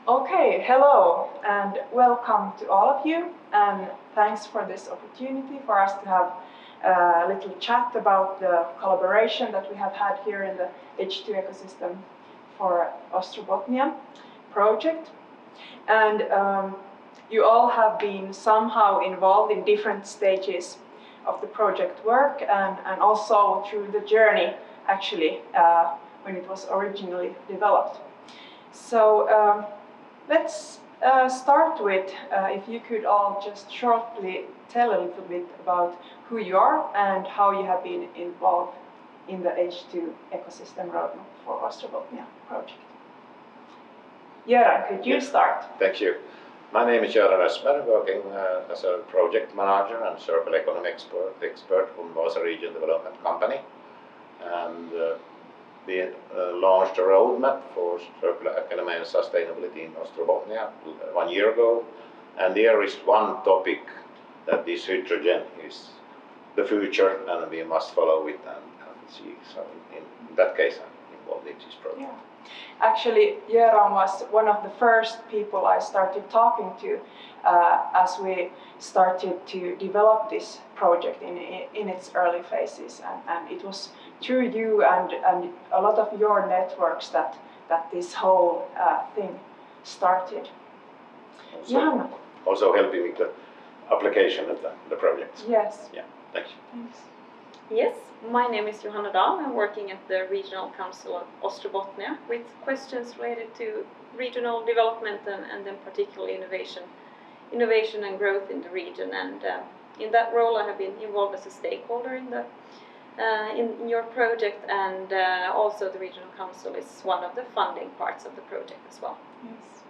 Okay, hello and welcome to all of you, and thanks for this opportunity for us to have a little chat about the collaboration that we have had here in the H2 ecosystem for Ostrobothnia project. And you all have been somehow involved in different stages of the project work and also through the journey actually when it was originally developed. So let's start with if you could all just shortly tell a little bit about who you are and how you have been involved in the H2 ecosystem roadmap for Ostrobothnia project. Göran, could you start? Thank you. My name is Johanna, working as a project manager and circular economy expert on Vaasa Region Development Company. And we launched a roadmap for circular economy and sustainability in Ostrobothnia 1 year ago. And there is one topic that this hydrogen is the future and we must follow it and see. So in that case I'm involved in this project. Yeah. Actually, Göran was one of the first people I started talking to as we started to develop this project in its early phases, and it was through you and a lot of your networks that this whole thing started. Johanna. Also helping with the application of the project. Yes. Yeah, thank you. Thanks. Yes, my name is Johanna Dahl. I'm working at the Regional Council of Ostrobothnia with questions related to regional development and then particularly innovation and growth in the region. And in that role, I have been involved as a stakeholder in your project, and also the Regional Council is one of the funding parts of the project as well. Yes,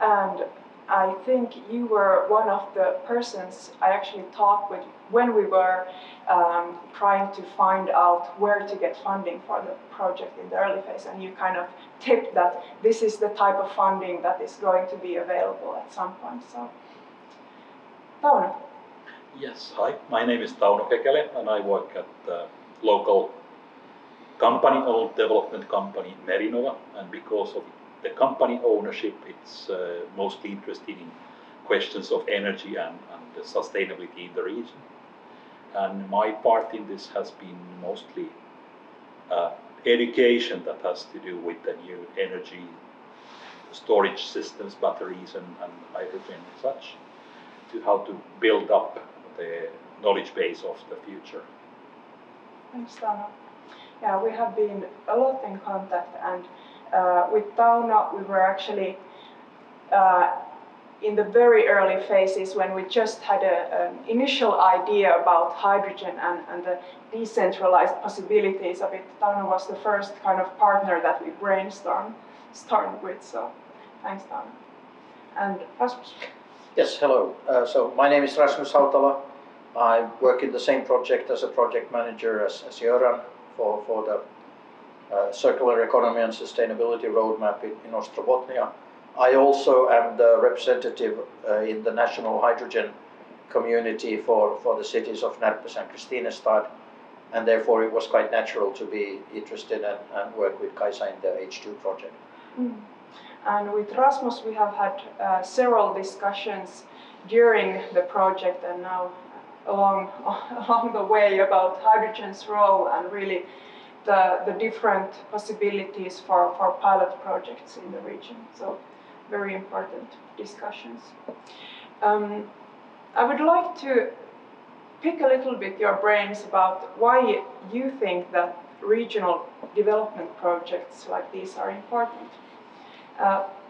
and I think you were one of the persons I actually talked with when we were trying to find out where to get funding for the project in the early phase, and you kind of tipped that this is the type of funding that is going to be available at some point. So, Tauno. Yes, hi, my name is Tauno Kekäle and I work at the local company-owned development company MERINOVA, and because of the company ownership, it's mostly interested in questions of energy and sustainability in the region. And my part in this has been mostly education that has to do with the new energy storage systems, batteries and hydrogen and such, to how to build up the knowledge base of the future. Thanks, Tauno. Yeah, we have been a lot in contact, and with Tauno we were actually in the very early phases when we just had an initial idea about hydrogen and the decentralized possibilities of it. Tauno was the first kind of partner that we brainstormed with, so thanks, Tauno. And Rasmus. Yes, hello. So my name is Rasmus Hautala. I work in the same project as a project manager as Göran for the circular economy and sustainability roadmap in Ostrobothnia. I also am the representative in the national hydrogen community for the cities of Närpes and Kristinestads, and therefore it was quite natural to be interested and work with Kaisa in the H2 project. Mm. And with Rasmus we have had several discussions during the project and now along the way about hydrogen's role and really the different possibilities for pilot projects in the region. So very important discussions. I would like to pick a little bit your brains about why you think that regional development projects like these are important.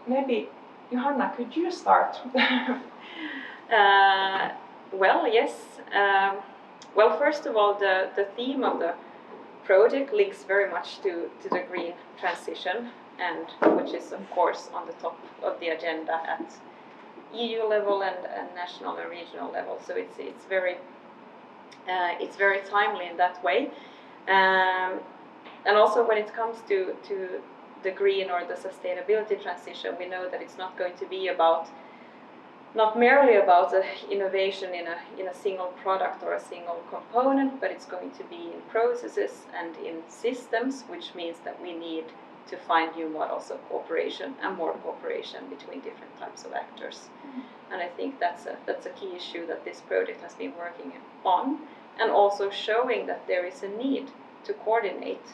Maybe, Johanna, could you start? Well, yes. Well, first of all, the theme of the project links very much to the green transition, and which is of course on the top of the agenda at EU level and national and regional level. So it's very timely in that way, and also when it comes to the green or the sustainability transition, we know that it's not going to be not merely about innovation in a single product or a single component, but it's going to be in processes and in systems, which means that we need to find new models of cooperation and more cooperation between different types of actors. And I think that's a key issue that this project has been working on, and also showing that there is a need to coordinate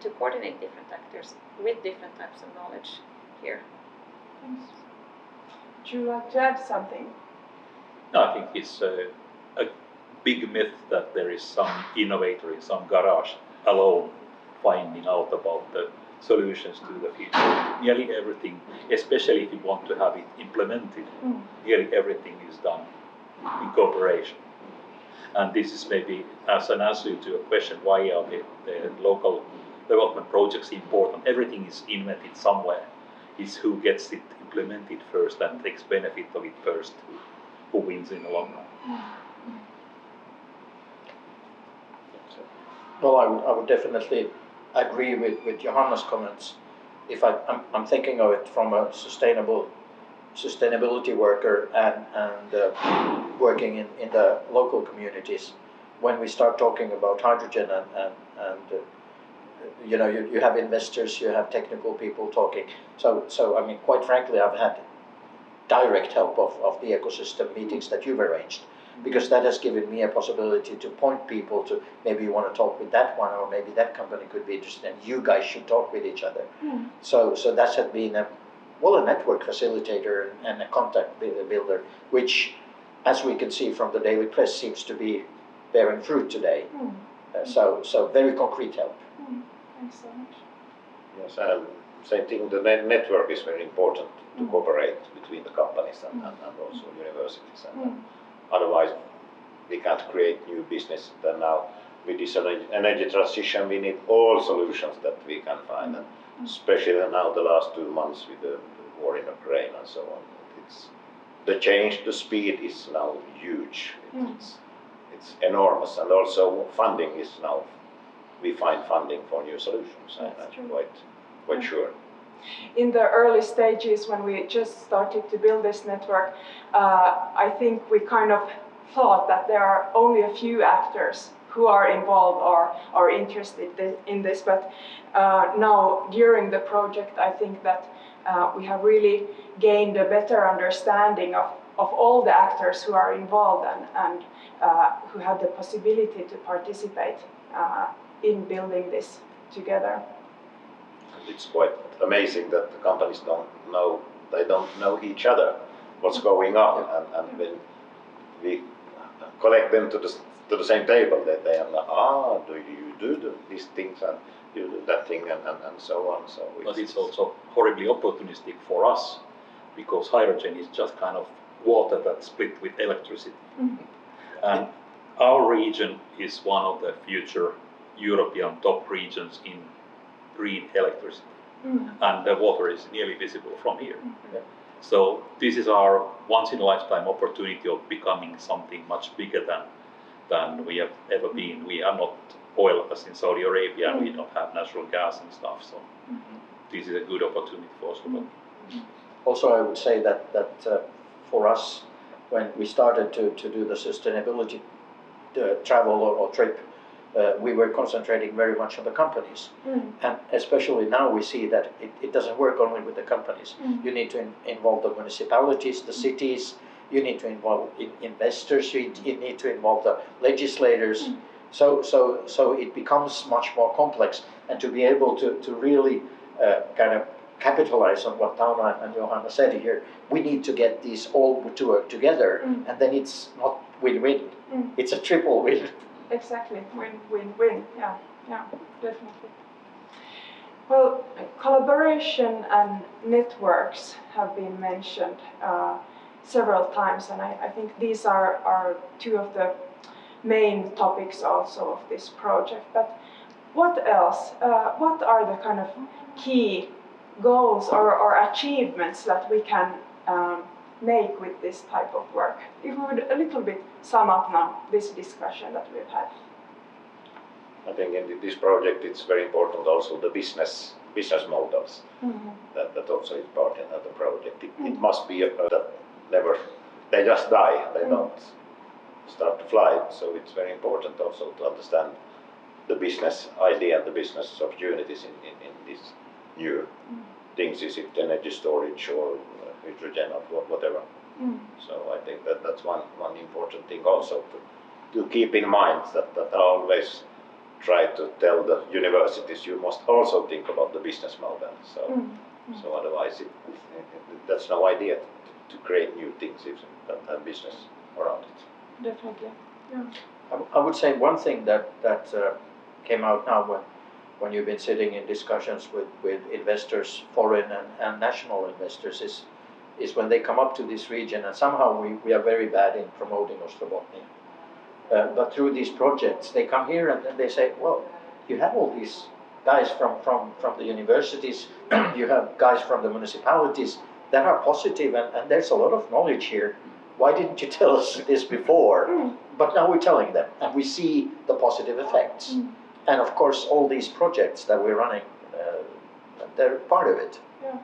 different actors with different types of knowledge here. Thanks. Would you like to add something? No, I think it's a big myth that there is some innovator in some garage alone finding out about the solutions to the future. Nearly everything, especially if you want to have it implemented, nearly everything is done in cooperation. And this is maybe as an answer to a question, why are the local development projects important? Everything is invented somewhere. It's who gets it implemented first and takes benefit of it first, who wins in the long run. Well, I would definitely agree with Johanna's comments. If I'm thinking of it from a sustainability worker and working in the local communities, when we start talking about hydrogen and you know, you have investors, you have technical people talking. So I mean, quite frankly, I've had direct help of the ecosystem meetings that you've arranged, because that has given me a possibility to point people to, maybe you want to talk with that one, or maybe that company could be interested, and you guys should talk with each other. So that has been a network facilitator and a contact builder, which, as we can see from the daily press, seems to be bearing fruit today. So very concrete help. Thanks so much. Yes, and same thing, the network is very important to cooperate between the companies and also universities. And otherwise, we can't create new business. Then now, with this energy transition, we need all solutions that we can find, and especially now the last 2 months with the war in Ukraine and so on. It's the change, the speed is now huge. It's enormous, and also funding is now. We find funding for new solutions. I'm quite sure. In the early stages, when we just started to build this network, I think we kind of thought that there are only a few actors who are involved or are interested in this. But now, during the project, I think that we have really gained a better understanding of all the actors who are involved and who have the possibility to participate in building this together. It's quite amazing that the companies don't know each other, what's going on, and when we collect them to the same table, that they are like, do you do these things and you do that thing and so on. So but it's also horribly opportunistic for us, because hydrogen is just kind of water that's split with electricity. And our region is one of the future European top regions in green electricity, and the water is nearly visible from here. So this is our once-in-a-lifetime opportunity of becoming something much bigger than we have ever been. We are not oil as in Saudi Arabia, and we don't have natural gas and stuff. So this is a good opportunity for us. Also, I would say that for us, when we started to do the sustainability travel or trip, we were concentrating very much on the companies. And especially now we see that it doesn't work only with the companies. You need to involve the municipalities, the cities, you need to involve investors, you need to involve the legislators. So it becomes much more complex, and to be able to really kind of capitalize on what Tauno and Johanna said here, we need to get these all to work together, and then it's not win-win, it's a triple win. Exactly, win-win-win, yeah, definitely. Well, collaboration and networks have been mentioned several times, and I think these are two of the main topics also of this project. But what else? What are the kind of key goals or achievements that we can make with this type of work? If we would a little bit sum up now this discussion that we've had. I think in this project it's very important also the business models. That also is part of the project. It must be that they just die, they don't start to fly. So it's very important also to understand the business idea and the business opportunities in this new things, is it energy storage or hydrogen or whatever. So I think that that's one important thing also to keep in mind, that I always try to tell the universities, you must also think about the business model. So otherwise that's no idea to create new things if you don't have business around it. Definitely. Yeah. I would say one thing that came out now when you've been sitting in discussions with investors, foreign and national investors, is when they come up to this region, and somehow we are very bad in promoting Ostrobothnia. But through these projects, they come here and then they say, well, you have all these guys from the universities, you have guys from the municipalities that are positive, and there's a lot of knowledge here. Why didn't you tell us this before? But now we're telling them, and we see the positive effects. And of course, all these projects that we're running, they're part of it. Yeah.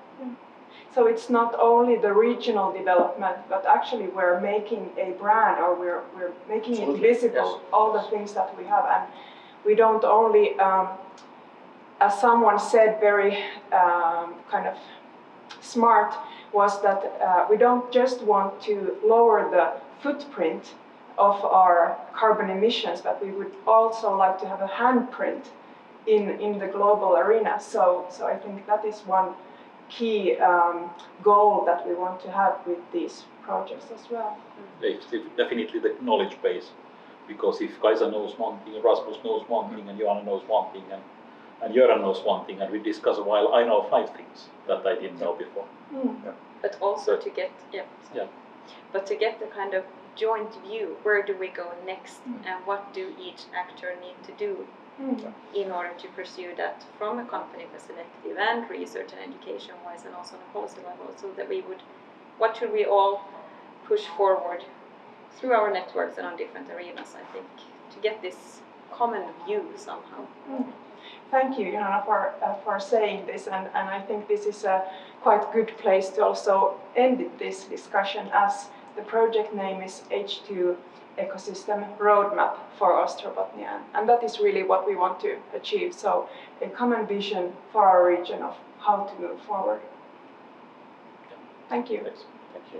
So it's not only the regional development, but actually we're making a brand, or we're making Absolutely. it visible, Yes. all the things that we have. And we don't only, as someone said very kind of smart, was that we don't just want to lower the footprint of our carbon emissions, but we would also like to have a handprint in the global arena. So I think that is one key goal that we want to have with these projects as well. It's definitely the knowledge base, because if Kaisa knows one thing, Rasmus knows one thing, and Johanna knows one thing, and Göran knows one thing, and we discuss a while, I know 5 things that I didn't know before. But also to get but to get the kind of joint view, where do we go next, and what do each actor need to do in order to pursue that from a company perspective and research and education wise, and also on a policy level, so that what should we all push forward through our networks and on different arenas, I think, to get this common view somehow. Thank you, Johanna, for saying this, and I think this is a quite good place to also end this discussion, as the project name is H2 Ecosystem Roadmap for Ostrobothnia, and that is really what we want to achieve. So a common vision for our region of how to move forward. Thank you. Thank you.